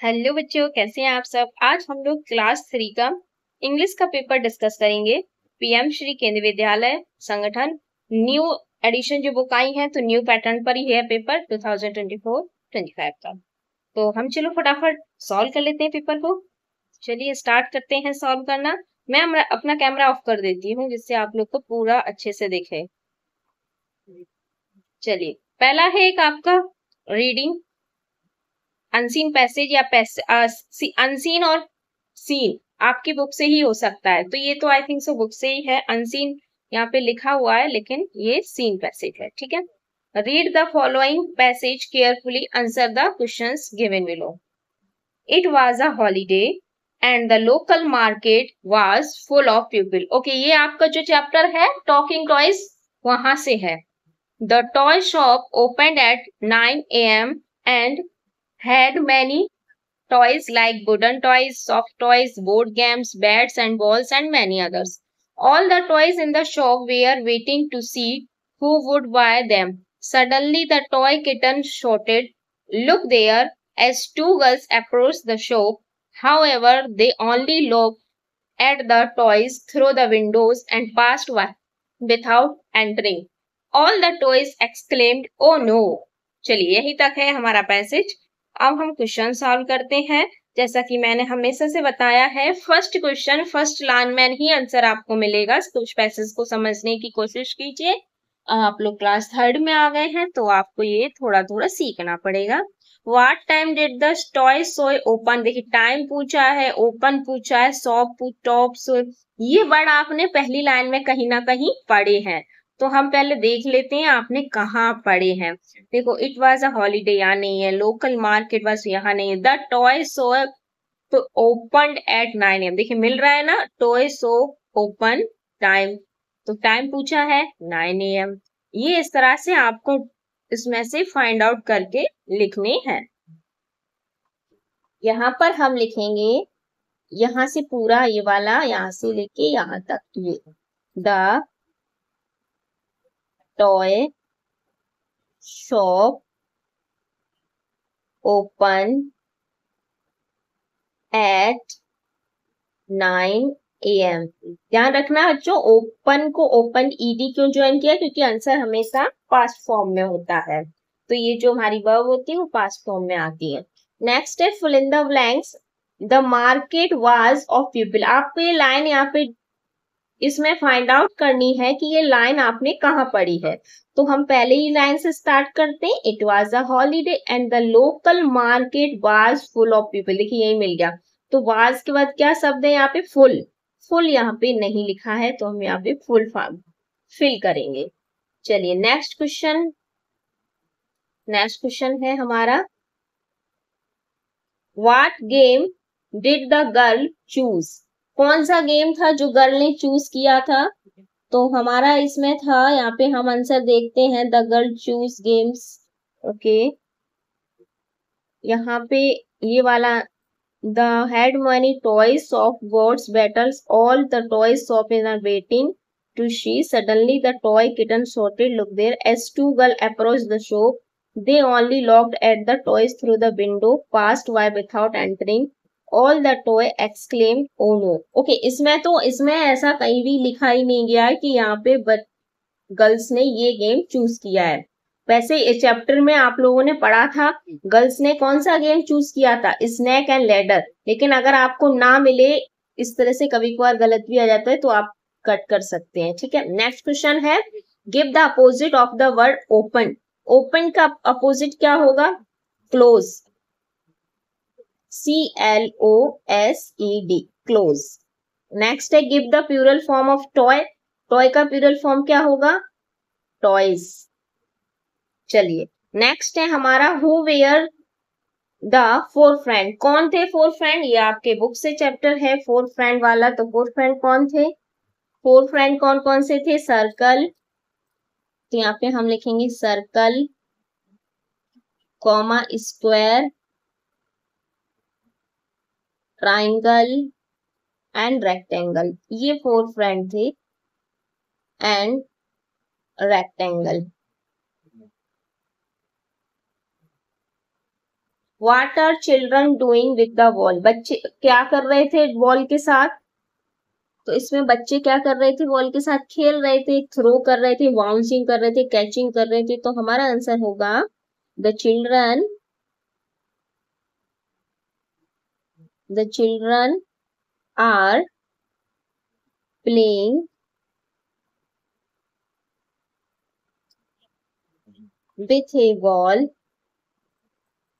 Hello बच्चों, कैसे हैं आप सब। आज हम लोग क्लास 3 का इंग्लिश का पेपर डिस्कस करेंगे। पीएम श्री केंद्रीय विद्यालय संगठन न्यू एडिशन जो बुक आई है, तो न्यू पैटर्न पर ही है पेपर 2024-25 का। तो हम चलो फटाफट सॉल्व कर लेते हैं पेपर को। चलिए स्टार्ट करते हैं सॉल्व करना। मैं अपना कैमरा ऑफ कर देती हूँ जिससे आप लोग को पूरा अच्छे से दिखे। चलिए, पहला है एक आपका रीडिंग अनसीन पैसेज या अनसीन और सीन आपकी बुक से ही हो सकता है। तो ये तो आई थिंक सो बुक से ही है। अनसीन यहाँ पे लिखा हुआ है लेकिन ये सीन पैसेज है, ठीक है। Read the following passage carefully, answer the questions given below. It was a holiday and the local market was full of people. Okay, ये आपका जो चैप्टर है टॉकिंग टॉयज वहां से है। The toy shop opened at 9 AM and had many toys like wooden toys, soft toys, board games, bats and balls and many others. All the toys in the shop were waiting to see who would buy them. Suddenly the toy kitten shouted, "Look there," as two girls approached the shop. However, they only looked at the toys through the windows and passed by without entering. All the toys exclaimed, "Oh no!" चलिए, यही तक है हमारा passage. अब हम question solve करते हैं। जैसा कि मैंने हमेशा से बताया है, फर्स्ट क्वेश्चन फर्स्ट लाइन में ही आंसर आपको मिलेगा। कुछ पैसेज को समझने की कोशिश कीजिए। आप लोग क्लास 3 में आ गए हैं तो आपको ये थोड़ा थोड़ा सीखना पड़ेगा। What time did the toy shop open. देखिए, टाइम पूछा है, ओपन पूछा है, शॉप टॉप शो, ये वर्ड आपने पहली लाइन में कहीं ना कहीं पढ़े हैं। तो हम पहले देख लेते हैं आपने कहाँ पढ़े हैं। देखो, इट वाज अ हॉलीडे यहाँ नहीं है, लोकल मार्केट वाज यहाँ नहीं है, the toy shop open at 9 AM। देखिए मिल रहा है ना, टॉय शॉप ओपन टाइम, तो टाइम पूछा है 9 AM। ये इस तरह से आपको इसमें से फाइंड आउट करके लिखने हैं। यहाँ पर हम लिखेंगे, यहाँ से पूरा ये वाला यहाँ से लेके यहाँ तक, ये the toy shop open at 9 AM। ध्यान रखना बच्चों, ओपन को ओपन ईडी क्यों ज्वाइन किया, क्योंकि आंसर हमेशा पास्ट फॉर्म में होता है। तो ये जो हमारी वर्ब होती है वो पास्ट फॉर्म में आती है। नेक्स्ट है fill in the blanks. The market was of people. आपको ये लाइन यहाँ पे इसमें फाइंड आउट करनी है कि ये लाइन आपने कहाँ पढ़ी है। तो हम पहले ही लाइन से स्टार्ट करते हैं। It was a holiday and the local market was full of people. देखिए यही मिल गया। तो वाज के बाद क्या शब्द है यहाँ पे, फुल। फुल यहाँ पे नहीं लिखा है तो हम यहाँ पे फुल फॉर्म फिल करेंगे। चलिए नेक्स्ट क्वेश्चन। नेक्स्ट क्वेश्चन है हमारा, what game did the girl choose. कौन सा गेम था जो गर्ल ने चूज किया था। तो हमारा इसमें था, यहाँ पे हम आंसर देखते हैं, the girl choose games. Okay, यहाँ पे ये वाला, the had many toys of words battles, all the toys shop in are waiting to she, suddenly the toy kitten shouted, look there, as two girl approach the shop, they only looked at the toys through the window, passed by without entering, all the toy exclaimed, "Oh no!" Okay, इसमें ऐसा कहीं भी लिखा ही नहीं गया है कि यहाँ पे गर्ल्स ने ये गेम चूज किया है। वैसे इस चैप्टर में आप लोगों ने पढ़ा था गर्ल्स ने कौन सा गेम चूज किया था, स्नैक एंड लैडर। लेकिन अगर आपको ना मिले, इस तरह से कभी कभार गलत भी आ जाता है, तो आप कट कर सकते हैं, ठीक है। नेक्स्ट क्वेश्चन है, give the opposite of the word open. Open का अपोजिट क्या होगा, क्लोज। CLOSED, close. नेक्स्ट है, give the plural form of toy. Toy का प्लूरल फॉर्म क्या होगा, टॉयज। चलिए नेक्स्ट है हमारा, who were the four friend. कौन थे फोर फ्रेंड, ये आपके बुक से चैप्टर है फोर फ्रेंड वाला। तो फोर फ्रेंड कौन थे, फोर फ्रेंड कौन कौन से थे, सर्कल, तो यहाँ पे हम लिखेंगे circle, comma, square, triangle and rectangle. ये फोर फ्रेंड थे, and rectangle. What are children doing with the ball, बच्चे क्या कर रहे थे बॉल के साथ, तो इसमें बच्चे क्या कर रहे थे, बॉल के साथ खेल रहे थे, थ्रो कर रहे थे, बाउंसिंग कर रहे थे, कैचिंग कर रहे थे, तो हमारा आंसर होगा the children are playing with a ball.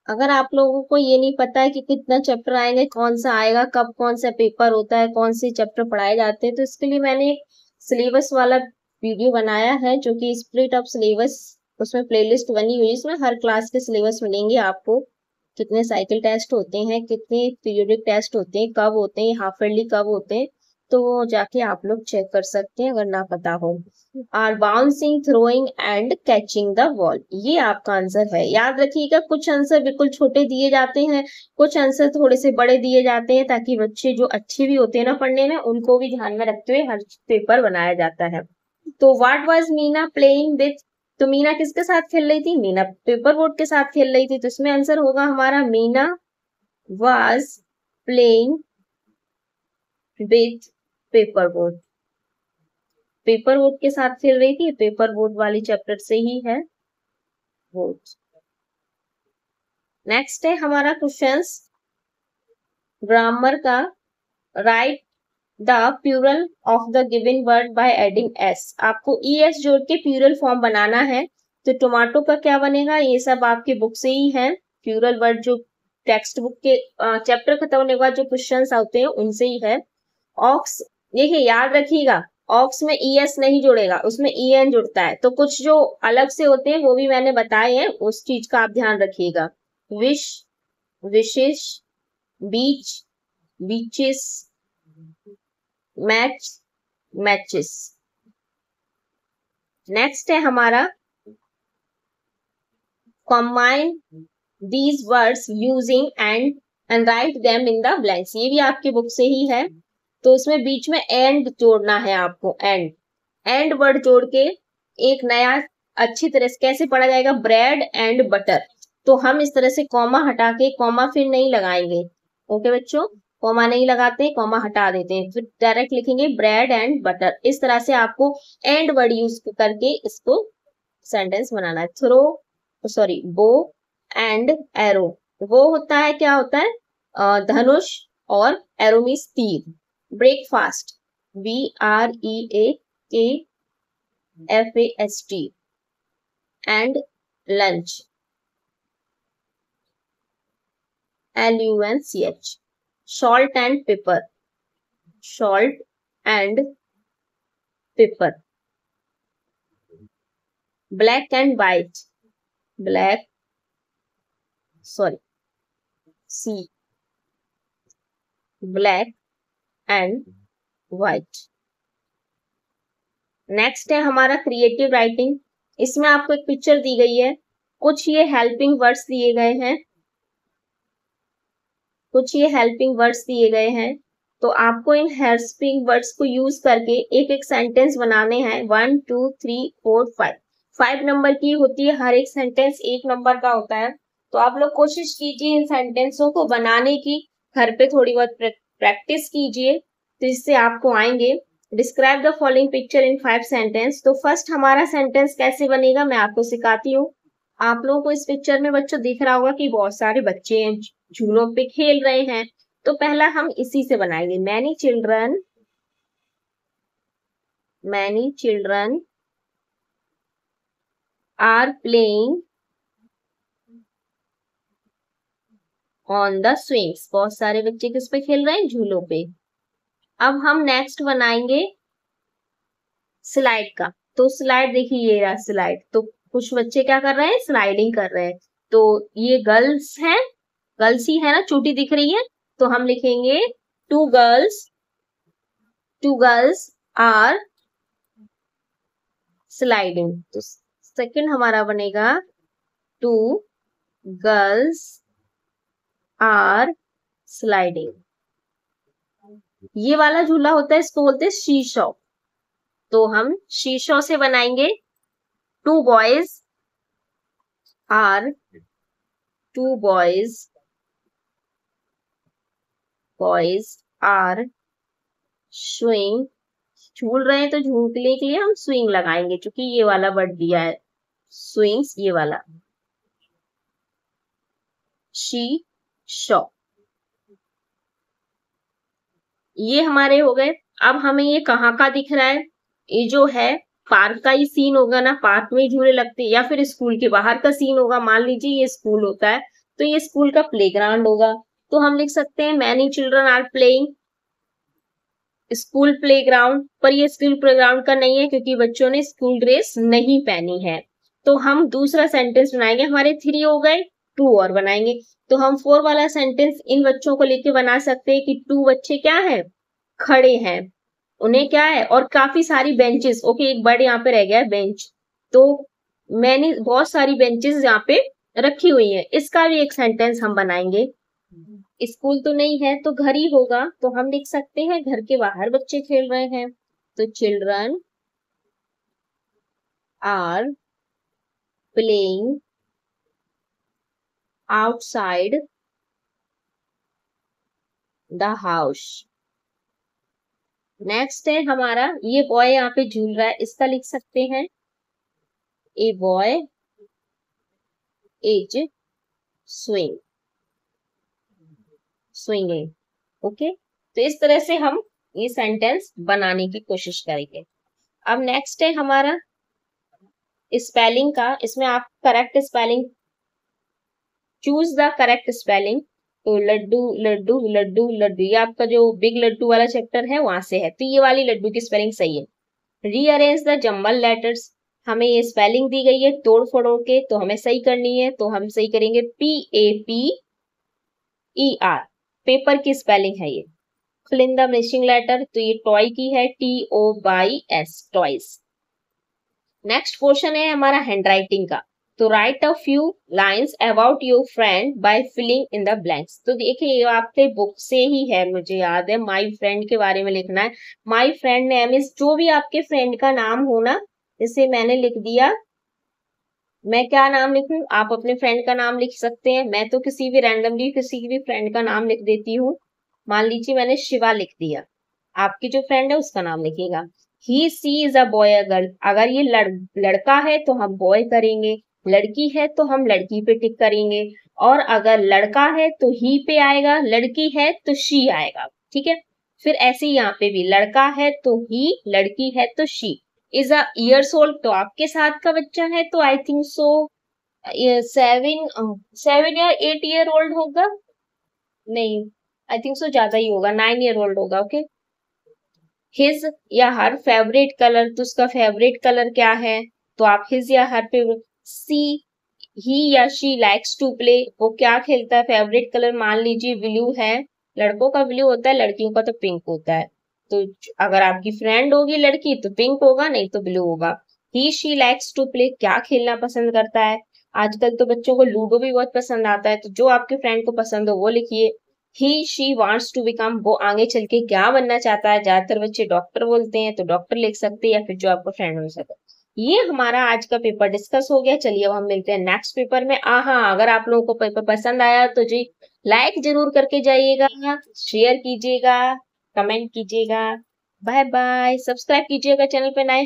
अगर आप लोगों को ये नहीं पता है कि कितना चैप्टर आएंगे, कौन सा आएगा, कब कौन सा पेपर होता है, कौन से चैप्टर पढ़ाए जाते हैं, तो इसके लिए मैंने एक सिलेबस वाला वीडियो बनाया है जो कि स्प्लिट ऑफ सिलेबस, उसमें प्लेलिस्ट बनी हुई है, इसमें हर क्लास के सिलेबस मिलेंगे आपको, कितने साइकिल टेस्ट होते हैं, कितने पीरियोडिक टेस्ट होते हैं, कब होते हैं, हाफ ईयरली कब होते हैं, तो वो जाके आप लोग चेक कर सकते हैं अगर ना पता हो। Are bouncing, throwing and catching the ball, ये आपका आंसर है। याद रखिएगा कुछ आंसर बिल्कुल छोटे दिए जाते हैं, कुछ आंसर थोड़े से बड़े दिए जाते हैं, ताकि बच्चे जो अच्छे भी होते हैं ना पढ़ने में, उनको भी ध्यान में रखते हुए हर पेपर बनाया जाता है। तो what was Meena playing with, तो मीना किसके साथ खेल रही थी, मीना पेपर बोर्ड के साथ खेल रही थी, तो इसमें आंसर होगा हमारा Meena was playing with paper board, paper board के साथ खेल रही थी, पेपर बोर्ड वाली चैप्टर से ही है बोर्ड। नेक्स्ट है हमारा क्वेश्चंस ग्रामर का, right the plural of the given word by adding S, आपको es जोड़ के प्यूरल फॉर्म बनाना है, तो टोमेटो का क्या बनेगा, ये सब आपके बुक से ही है, प्यूरल वर्ड जो टेक्स्ट बुक के चैप्टर खत्म होने के बाद जो क्वेश्चंस आते हैं उनसे ही है। ऑक्स, देखिए याद रखिएगा ऑक्स में es नहीं जुड़ेगा, उसमें en जुड़ता है, तो कुछ जो अलग से होते हैं वो भी मैंने बताए हैं, उस चीज का आप ध्यान रखिएगा। विश, विशेष, बीच, बीचेस, मैच, मैचेस। नेक्स्ट है हमारा combine these words using and write them in the blanks, ये भी आपके बुक से ही है, तो इसमें बीच में एंड जोड़ना है आपको, एंड वर्ड जोड़ के एक नया अच्छी तरह से कैसे पढ़ा जाएगा, ब्रेड एंड बटर, तो हम इस तरह से कॉमा हटा के, कॉमा फिर नहीं लगाएंगे, ओके बच्चों, कॉमा नहीं लगाते, कॉमा हटा देते हैं, फिर डायरेक्ट लिखेंगे ब्रेड एंड बटर, इस तरह से आपको एंड वर्ड यूज करके इसको सेंटेंस बनाना है। Throw, sorry, bow and arrow, वो होता है, क्या होता है, धनुष, और एरो मीन्स तीर। Breakfast, BREAKFAST, and lunch, LUNCH। salt and pepper, salt and pepper। black and white, black, sorry, C, black and white। Next है हमारा क्रिएटिव राइटिंग, इसमें आपको एक पिक्चर दी गई है, कुछ ये हेल्पिंग वर्ड्स दिए गए हैं, कुछ ये हेल्पिंग वर्ड्स दिए गए हैं, तो आपको इन हेल्पिंग वर्ड्स को यूज करके एक एक सेंटेंस बनाने हैं। 1 2 3 4 5, 5 नंबर की होती है हर एक सेंटेंस, 1 नंबर का होता है, तो आप लोग कोशिश कीजिए इन सेंटेंसों को बनाने की, घर पे थोड़ी बहुत प्रैक्टिस कीजिए, तो इससे आपको आएंगे। Describe the following picture in 5 sentence, तो फर्स्ट हमारा सेंटेंस कैसे बनेगा मैं आपको सिखाती हूँ। आप लोगों को इस पिक्चर में बच्चों दिख रहा होगा कि बहुत सारे बच्चे हैं, झूलों पे खेल रहे हैं, तो पहला हम इसी से बनाएंगे। Many children are playing on the swings, बहुत सारे बच्चे किस पे खेल रहे हैं, झूलों पे। अब हम नेक्स्ट बनाएंगे स्लाइड का, तो स्लाइड देखिए ये रहा स्लाइड, तो कुछ बच्चे क्या कर रहे हैं, स्लाइडिंग कर रहे हैं, तो ये गर्ल्स हैं, गर्ल्स ही है ना, चोटी दिख रही है, तो हम लिखेंगे टू गर्ल्स आर स्लाइडिंग, तो सेकंड हमारा बनेगा टू गर्ल्स आर स्लाइडिंग। ये वाला झूला होता है, इसको बोलते हैं शीशॉ, तो हम शीशॉ से बनाएंगे two boys are 2 boys are swing, झूल रहे हैं तो झूलने के लिए हम स्विंग लगाएंगे, क्योंकि ये वाला वर्ड दिया है स्विंग्स, ये वाला। शी शॉ, ये हमारे हो गए। अब हमें ये कहाँ का दिख रहा है, ये जो है पार्क का ही सीन होगा ना, पार्क में झूले लगते हैं, या फिर स्कूल के बाहर का सीन होगा। मान लीजिए ये स्कूल होता है तो ये स्कूल का प्लेग्राउंड होगा, तो हम लिख सकते हैं many children are playing school playground. पर ये स्कूल प्लेग्राउंड का नहीं है क्योंकि बच्चों ने स्कूल ड्रेस नहीं पहनी है। तो हम दूसरा सेंटेंस बनाएंगे, हमारे 3 हो गए, 2 और बनाएंगे। तो हम 4 वाला सेंटेंस इन बच्चों को लेके बना सकते हैं कि 2 बच्चे क्या है, खड़े हैं, उन्हें क्या है, और काफी सारी बेंचेस, ओके एक बर्ड यहाँ पे रह गया है बेंच, तो मैंने बहुत सारी बेंचेस यहाँ पे रखी हुई है। इसका भी एक सेंटेंस हम बनाएंगे। स्कूल तो नहीं है तो घर ही होगा, तो हम लिख सकते हैं घर के बाहर बच्चे खेल रहे हैं, तो children are playing outside the house. Next है हमारा, ये बॉय यहाँ पे झूल रहा है, इसका लिख सकते हैं a boy is swing, swinging, okay. तो इस तरह से हम ये सेंटेंस बनाने की कोशिश करेंगे। अब नेक्स्ट है हमारा स्पेलिंग का, इसमें आप correct spelling, choose the correct spelling. तो लड्डू लड्डू लड्डू लड्डू, ये आपका जो बिग लड्डू वाला चैप्टर है वहां से है, तो ये वाली लड्डू की स्पेलिंग सही है। रीअरेंज द जम्बल लेटर्स, हमें ये स्पेलिंग दी गई है तोड़ फोड़ों के, तो हमें सही करनी है, तो हम सही करेंगे PAPER, पेपर की स्पेलिंग है ये। Fill in the missing letter, तो ये टॉय की है TOYS, टॉयज। नेक्स्ट क्वेश्चन है हमारा हैंडराइटिंग का, तो write a few lines about your friend by filling in the blanks. तो देखिए ये आपके बुक से ही है, मुझे याद है, माय फ्रेंड के बारे में लिखना है। माय फ्रेंड नेम इज, जो भी आपके फ्रेंड का नाम हो ना, इसे मैंने लिख दिया। मैं क्या नाम लिखूं, आप अपने फ्रेंड का नाम लिख सकते हैं, मैं तो किसी भी रैंडमली किसी भी फ्रेंड का नाम लिख देती हूँ। मान लीजिए मैंने शिवा लिख दिया, आपकी जो फ्रेंड है उसका नाम लिखिएगा। He she is a boy a girl, अगर ये लड़का है तो हम बॉय करेंगे, लड़की है तो हम लड़की पे टिक करेंगे, और अगर लड़का है तो ही पे आएगा, लड़की है तो शी आएगा, ठीक है। फिर ऐसे ही यहाँ पे भी लड़का है तो ही, लड़की है तो she. Is a years old, तो आपके साथ का बच्चा है तो आई थिंक सो 7 या 8 ईयर ओल्ड होगा, नहीं आई थिंक सो ज्यादा ही होगा, 9 ईयर ओल्ड होगा, ओके। हिज या हर फेवरेट कलर, तो उसका फेवरेट कलर क्या है, तो आप हिज या हर पे। सी, ही या शी लाइक्स टू प्ले, वो क्या खेलता है, फेवरेट कलर मान लीजिए ब्लू है, लड़कों का ब्लू होता है, लड़कियों का तो पिंक होता है। तो अगर आपकी फ्रेंड होगी लड़की तो पिंक होगा, नहीं तो ब्लू होगा। ही शी लाइक्स टू प्ले, क्या खेलना पसंद करता है, आजकल तो बच्चों को लूडो भी बहुत पसंद आता है, तो जो आपके फ्रेंड को पसंद हो वो लिखिए। ही शी वांट्स टू बिकम, वो आगे चल के क्या बनना चाहता है, ज्यादातर बच्चे डॉक्टर बोलते हैं तो डॉक्टर लिख सकते हैं, या फिर जो आपका फ्रेंड हो सकता है। ये हमारा आज का पेपर डिस्कस हो गया। चलिए अब हम मिलते हैं नेक्स्ट पेपर में। हाँ, अगर आप लोगों को पेपर पसंद आया तो जी लाइक जरूर करके जाइएगा, शेयर कीजिएगा, कमेंट कीजिएगा, बाय बाय, सब्सक्राइब कीजिएगा चैनल पे नए